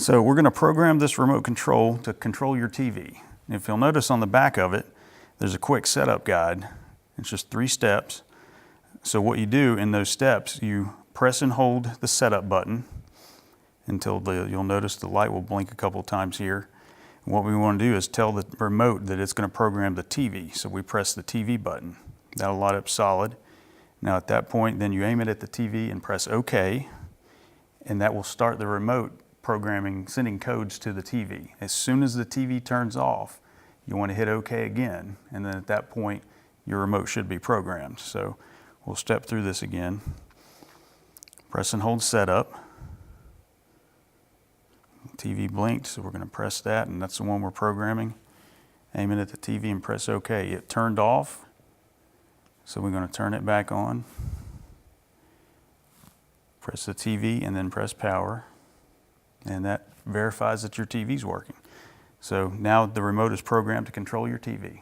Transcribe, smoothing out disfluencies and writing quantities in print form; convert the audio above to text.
So we're going to program this remote control to control your TV. And if you'll notice on the back of it, there's a quick setup guide. It's just 3 steps. So what you do in those steps, you press and hold the setup button until you'll notice the light will blink a couple times here. And what we want to do is tell the remote that it's going to program the TV. So we press the TV button. That'll light up solid. Now at that point, then you aim it at the TV and press OK, and that will start the remote programming, sending codes to the TV. As soon as the TV turns off, you want to hit OK again, and then at that point, your remote should be programmed. So we'll step through this again. Press and hold setup. TV blinked, so we're going to press that, and that's the one we're programming. Aim it at the TV and press OK. It turned off, so we're going to turn it back on. Press the TV and then press power, and that verifies that your TV's working. So now the remote is programmed to control your TV.